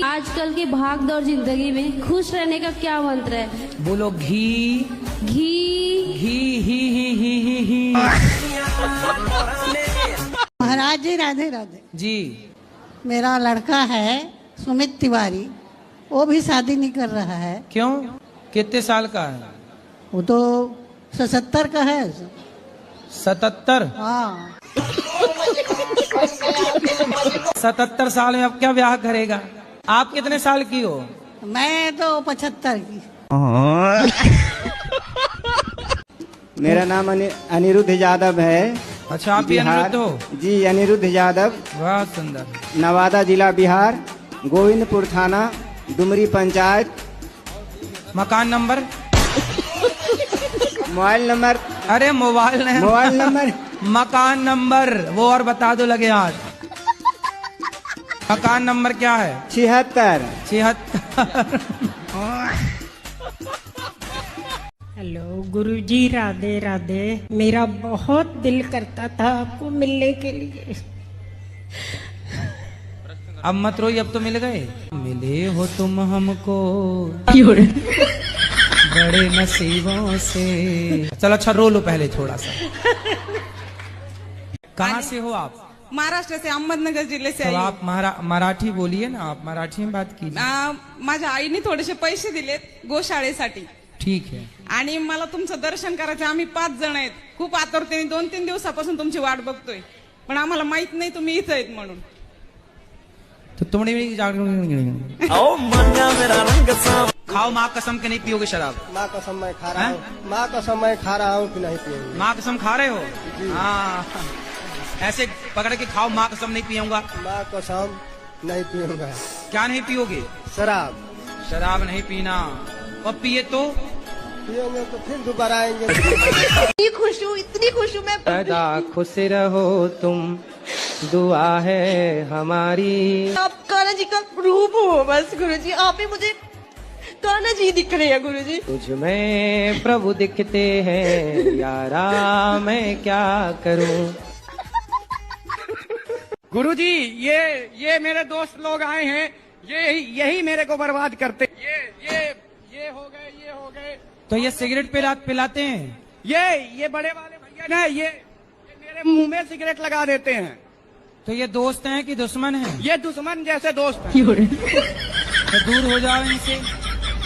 आजकल की भाग दौड़ जिंदगी में खुश रहने का क्या मंत्र है? बोलो घी घी घी ही ही। महाराज जी राधे राधे जी। मेरा लड़का है सुमित तिवारी, वो भी शादी नहीं कर रहा है। क्यों? कितने साल का है? वो तो 77 का है। 77? हाँ 77 साल में अब क्या ब्याह करेगा? आप कितने साल की हो? मैं तो 75 की। मेरा नाम अनिरुद्ध यादव है। अच्छा, आप भी अनिरुद्ध हो? जी, अनिरुद्ध यादव। वाह सुंदर। नवादा जिला बिहार, गोविंदपुर थाना, डुमरी पंचायत। मकान नंबर? Mobile number? अरे मोबाइल नहीं, मोबाइल नंबर। मकान नंबर वो और बता दो लगे हाथ। मकान नंबर क्या है? 76। 76। हेलो गुरुजी, राधे राधे। मेरा बहुत दिल करता था आपको मिलने के लिए। अब मत रोइए, अब तो मिल गए। मिले हो तुम हमको बड़े नसीबों से। चलो अच्छा रो लो पहले थोड़ा सा। कहाँ से हो आप? महाराष्ट्र से, अहमदनगर जिल्हे से तो आई. आप मराठी बोलिए ना, आप मराठी में बात कीजिए। माझ्या आईने थोडेसे पैसे दिलेत गोशाळेसाठी ठीक है। आणि मला तुमचं दर्शन करायचं. आम्ही 5 जण आहेत. खूप आतुरतेने 2-3 दिवसापासून तुमची वाट बघतोय, पण आम्हाला माहित नाही तुम्ही इथं आहेत म्हणून. तो तुमने खाओ माँ कसम के नहीं पियोगे शराब? माँ कसम मैं खा रहा हूँ। माँ कसम मैं खा रहा हूँ कि नहीं पियूंगा। माँ कसम खा रहे हो? हाँ, ऐसे पकड़ के खाओ, माँ कसम नहीं पियूंगा। माँ कसम नहीं पियूंगा। क्या नहीं पियोगे? शराब। शराब नहीं पीना। और पिए तो पिएंगे तो फिर दोबारा आएंगे। इतनी खुश हूँ मैं। सदा खुश रहो तुम, दुआ है हमारी। आप कान्हा जी का रूप हो बस गुरुजी, आप ही मुझे कान्हा जी दिख रहे हैं गुरुजी। तुझ में प्रभु दिखते हैं यारा, मैं क्या करूं। गुरुजी, ये मेरे दोस्त लोग आए हैं, यही मेरे को बर्बाद करते। ये हो गए। तो ये सिगरेट पिलाते हैं? ये बड़े वाले भैया ना, ये मेरे मुंह में सिगरेट लगा देते हैं। तो ये दोस्त हैं कि दुश्मन हैं? ये दुश्मन जैसे दोस्त हैं। तो दूर हो जाओ इनसे।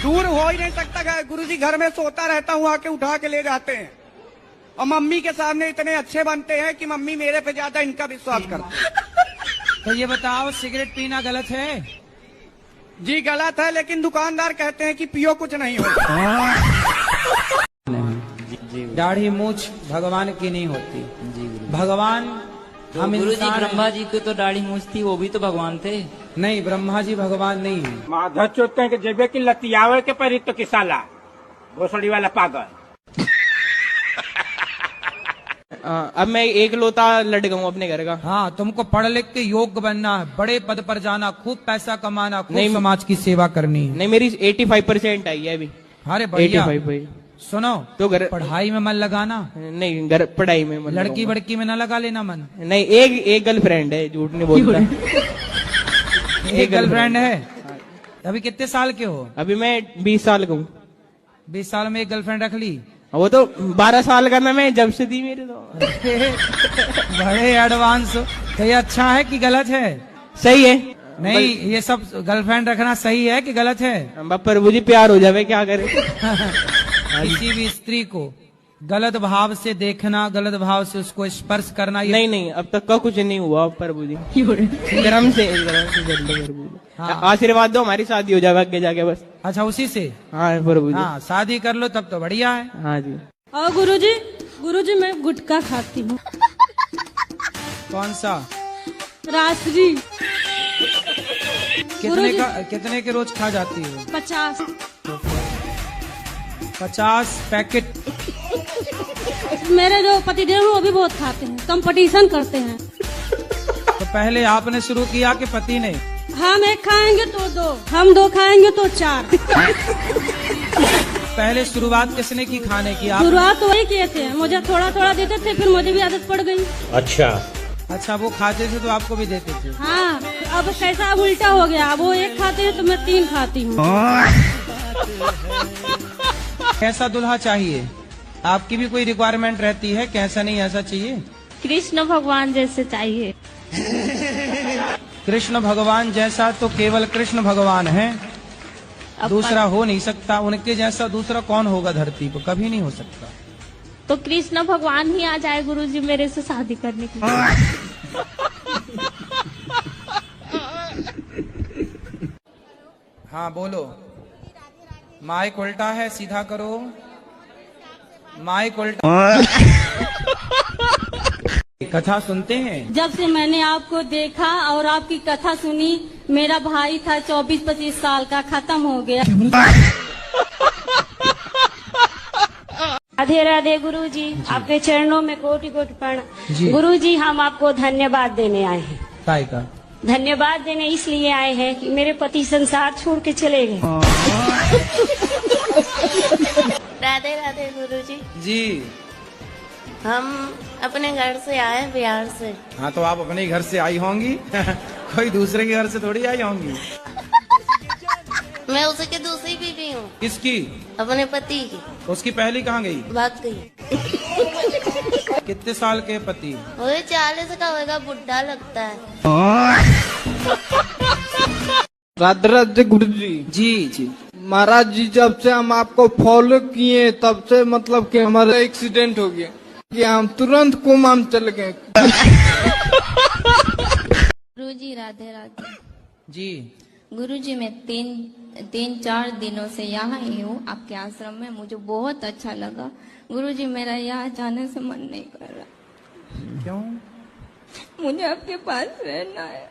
दूर हो ही नहीं सकता गुरुजी, घर में सोता रहता हूँ, आके उठा के ले जाते हैं। और मम्मी के सामने इतने अच्छे बनते हैं कि मम्मी मेरे पे ज्यादा इनका विश्वास करती है। तो ये बताओ, सिगरेट पीना गलत है? जी गलत है, लेकिन दुकानदार कहते हैं कि पियो कुछ नहीं होता। दाढ़ी मूछ भगवान की नहीं होती। भगवान हम इंसान। ब्रह्मा जी को तो दाढ़ी मूछ थी, वो भी तो भगवान थे। नहीं, ब्रह्मा जी भगवान नहीं है। माधव चोते के जेबे की लतियावे के परी तो किसाला घोसड़ी वाला पागल। अब मैं एक लोता लट गऊँ अपने घर का। हाँ, तुमको पढ़ लिख के योग्य बनना है, बड़े पद पर जाना, खूब पैसा कमाना, खूब नहीं, समाज की सेवा करनी है। नहीं, मेरी 85% आई है अभी। अरे बढ़िया। 85। सुनो, तो घर पढ़ाई में मन लगाना। नहीं, घर पढ़ाई में मन लड़की बड़की में न लगा लेना मन। नहीं, एक गर्लफ्रेंड है, झूठ नहीं बोलता। एक गर्लफ्रेंड है? अभी कितने साल के हो? अभी मैं 20 साल का हूँ। 20 साल में एक गर्लफ्रेंड रख ली? वो तो 12 साल का मैं जब से दी मेरे तो। बड़े एडवांस हो। तो ये अच्छा है कि गलत है? सही है। नहीं, ये सब गर्लफ्रेंड रखना सही है कि गलत है? पर मुझे प्यार हो जावे, क्या करे। किसी भी स्त्री को गलत भाव से देखना, गलत भाव से उसको स्पर्श करना, नहीं, अब तक का कुछ नहीं हुआ प्रभु जी। गरम से हाँ। आशीर्वाद दो, हमारी शादी हो जाए आगे जाके बस। अच्छा, उसी से? हाँ प्रभु जी। हाँ, शादी कर लो तब तो बढ़िया है। हाँ जी। और गुरुजी मैं गुटखा खाती हूँ। कौन सा? राष्ट्री। कितने के रोज खा जाती हो? 50 पैकेट। मेरे जो पतिदेव हैं वो भी बहुत खाते हैं, कंपटीशन करते हैं। तो पहले आपने शुरू किया कि पति ने? हम एक खाएंगे तो 2, हम 2 खाएंगे तो 4। पहले शुरुआत किसने की खाने की? शुरुआत तो वही किए थे, मुझे थोड़ा थोड़ा देते थे, फिर मुझे भी आदत पड़ गई। अच्छा। अच्छा, वो खाते थे तो आपको भी देते थे? हाँ, अब कैसा अब उल्टा हो गया, वो एक खाते हैं तो मैं 3 खाती हूँ। कैसा दूल्हा चाहिए? आपकी भी कोई रिक्वायरमेंट रहती है? कैसा नहीं ऐसा चाहिए? कृष्ण भगवान जैसे चाहिए। कृष्ण भगवान जैसा तो केवल कृष्ण भगवान है, दूसरा हो नहीं सकता। उनके जैसा दूसरा कौन होगा धरती पर? कभी नहीं हो सकता। तो कृष्ण भगवान ही आ जाए गुरुजी मेरे से शादी करने के लिए। हाँ बोलो। माइक उल्टा है, सीधा करो। माइक उल्टा। कथा सुनते हैं? जब से मैंने आपको देखा और आपकी कथा सुनी, मेरा भाई था 24-25 साल का, खत्म हो गया। राधे राधे गुरुजी, आपके चरणों में कोटि कोटि प्रणाम। गुरुजी, हम आपको धन्यवाद देने आए हैं। काय का धन्यवाद देने इसलिए आए हैं कि मेरे पति संसार छोड़ के चले गए। राधे राधे गुरुजी। जी, हम अपने घर से आए, बिहार से। हाँ तो आप अपने घर से आई होंगी। कोई दूसरे के घर से थोड़ी आई होंगी। मैं उसकी दूसरी बीवी हूँ। किसकी? अपने पति की। उसकी पहली कहाँ गई? भाग गई। कितने साल के पति? वो 40 का होगा, बुढ़ा लगता है। राधे राधे गुरुजी। जी जी महाराज जी, जब से हम आपको फॉलो किए तब से मतलब कि हमारा एक्सीडेंट हो गया कि हम तुरंत कोमा में चले गए। गुरुजी राधे राधे। जी गुरुजी, मैं 3-4 दिनों से यहाँ ही हूँ आपके आश्रम में। मुझे बहुत अच्छा लगा गुरुजी। मेरा यहाँ जाने से मन नहीं कर रहा। क्यों? मुझे आपके पास रहना है।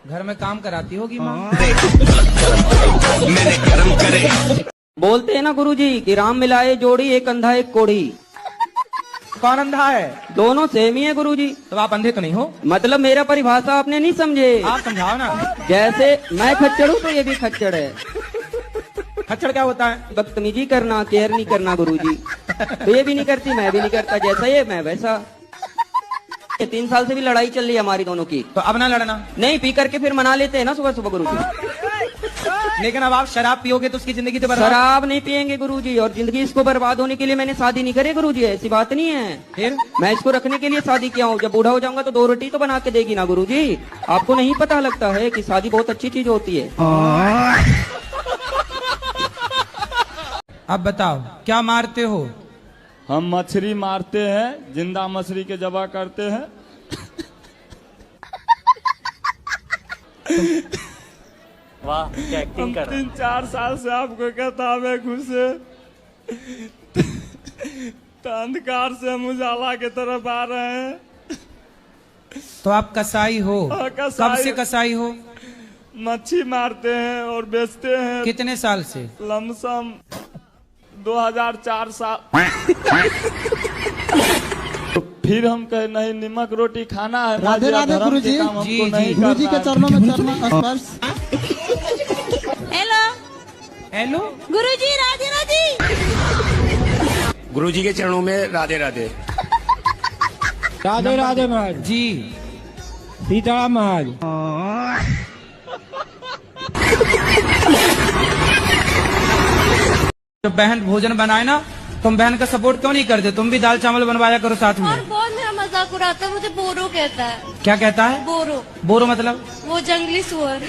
घर में काम कराती होगी माँ। बोलते हैं ना गुरुजी कि राम मिलाए जोड़ी, एक अंधा एक कोढ़ी। कौन अंधा है? दोनों सेम ही है गुरुजी। तो आप अंधे तो नहीं हो? मतलब मेरा परिभाषा आपने नहीं समझे। आप समझाओ ना। जैसे मैं खच्चड़ हूँ तो ये भी खच्चड़ है। खच्चड़ क्या होता है? बदतमीजी करना, केयर नहीं करना गुरुजी। तो ये भी नहीं करती, मैं भी नहीं करता। जैसा ये मैं वैसा। 3 साल से भी लड़ाई चल रही है हमारी दोनों की। तो अब ना लड़ना। नहीं, पी करके फिर मना लेते हैं ना सुबह सुबह गुरुजी। लेकिन अब आप शराब पियोगे तो उसकी जिंदगी तो बर्बाद। शराब नहीं पियेंगे गुरुजी, और जिंदगी इसको बर्बाद होने के लिए मैंने शादी नहीं करी गुरुजी। ऐसी बात नहीं है। फिर मैं इसको रखने के लिए शादी किया हूँ। जब बूढ़ा हो जाऊंगा तो 2 रोटी तो बना के देगी ना गुरुजी। आपको नहीं पता लगता है कि शादी बहुत अच्छी चीज होती है। अब बताओ क्या मारते हो? हम मछली मारते हैं, जिंदा मछली के जबा करते हैं। वाह, क्या एक्टिंग कर रहा है। 3-4 साल से आपको कहता हमें घुसे तो अंधकार से हम उजाला की तरफ आ रहे हैं। तो आप कसाई हो? कब से कसाई हो? मच्छी मारते हैं और बेचते हैं। कितने साल से? लमसम 2004 साल। तो फिर हम कहे नहीं, नमक रोटी खाना है। राधे राधे गुरुजी। जी गुरुजी के चरणों में चरण स्पर्श। हेलो हेलो गुरुजी, राधे राधे। गुरुजी के चरणों में राधे राधे। राधे राधे महाराज जी। सीताराम महाराज। जब बहन भोजन बनाए ना, तुम बहन का सपोर्ट क्यों नहीं करते? तुम भी दाल चावल बनवाया करो साथ में। और बहुत मेरा मजाक उड़ाता है, मुझे बोरो कहता है। क्या कहता है? बोरो। बोरो मतलब? वो जंगली सुअर।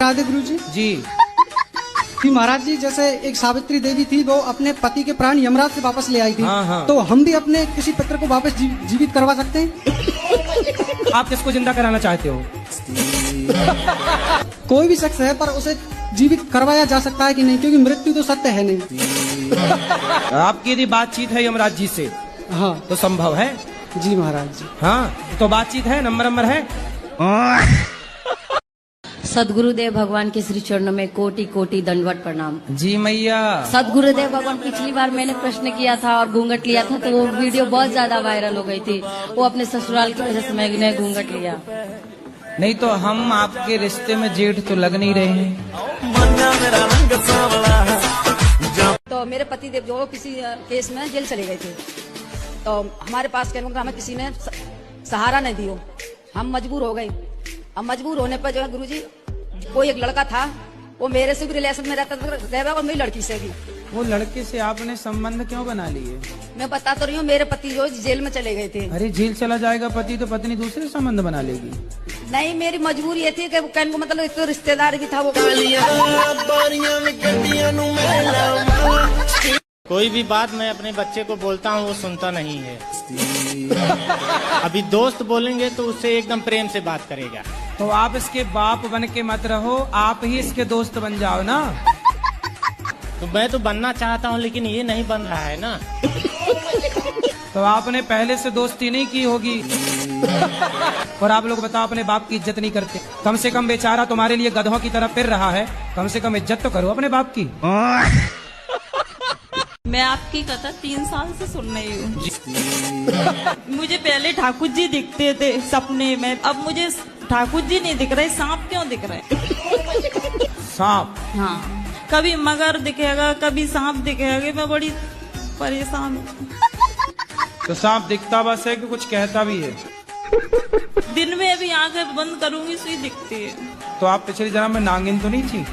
राधे गुरुजी। जी। कि महाराज जी, जैसे एक सावित्री देवी थी, वो अपने पति के प्राण यमराज से वापस ले आई थी। हाँ, हाँ। तो हम भी अपने किसी पुत्र को वापस जीवित करवा सकते हैं? आप किसको जिंदा कराना चाहते हो? कोई भी शख्स है, पर उसे जीवित करवाया जा सकता है कि नहीं? क्योंकि मृत्यु तो सत्य है नहीं। आपकी यदि बातचीत है यमराज जी से, हाँ, तो संभव है। जी महाराज जी। हाँ, तो बातचीत है, नंबर है। सदगुरुदेव भगवान के श्री चरणों में कोटि कोटि दंडवत प्रणाम। जी मैया। सदगुरुदेव भगवान, पिछली बार मैंने प्रश्न किया था और घूंघट लिया था, तो वो वीडियो बहुत ज्यादा वायरल हो गई थी। वो अपने ससुराल की वजह से मैंने घूंघट लिया। नहीं तो हम आपके रिश्ते में जेठ तो लग नहीं रहे हैं। तो मेरे पति देव जो किसी केस में जेल चले गए थे, तो हमारे पास कहने का हमें किसी ने सहारा नहीं दियो, हम मजबूर हो गए। अब मजबूर होने पर जो है गुरुजी, कोई एक लड़का था, वो मेरे से भी रिलेशन में रह रहा और मेरी लड़की से भी। वो लड़के से आपने संबंध क्यों बना लिए? मैं बता तो रही हूँ, मेरे पति जो जेल में चले गए थे। अरे जेल चला जाएगा पति तो पत्नी दूसरे संबंध बना लेगी। नहीं, मेरी मजबूरी ये थी कि वो कहने को मतलब एक तो रिश्तेदार भी था वो। कोई भी बात मैं अपने बच्चे को बोलता हूँ वो सुनता नहीं है। अभी दोस्त बोलेंगे तो उससे एकदम प्रेम से बात करेगा। तो आप इसके बाप बन के मत रहो, आप ही इसके दोस्त बन जाओ ना। तो मैं तो बनना चाहता हूँ लेकिन ये नहीं बन रहा है ना। तो आपने पहले से दोस्ती नहीं की होगी। और आप लोग बताओ, अपने बाप की इज्जत नहीं करते। कम से कम बेचारा तुम्हारे लिए गधों की तरह फिर रहा है, कम से कम इज्जत तो करो अपने बाप की। मैं आपकी कथा 3 साल से सुन रही हूँ। मुझे पहले ठाकुर जी दिखते थे सपने में, अब मुझे ठाकुर जी नहीं दिख रहे, सांप क्यों दिख रहे? सांप? हाँ, कभी मगर दिखेगा, कभी सांप दिखेगा, मैं बड़ी परेशान हूँ। तो सांप दिखता बस है कि कुछ कहता भी है? दिन में अभी आंखें बंद करूंगी सुई दिखती है। तो आप पिछले जन्म में नागिन तो नहीं थी?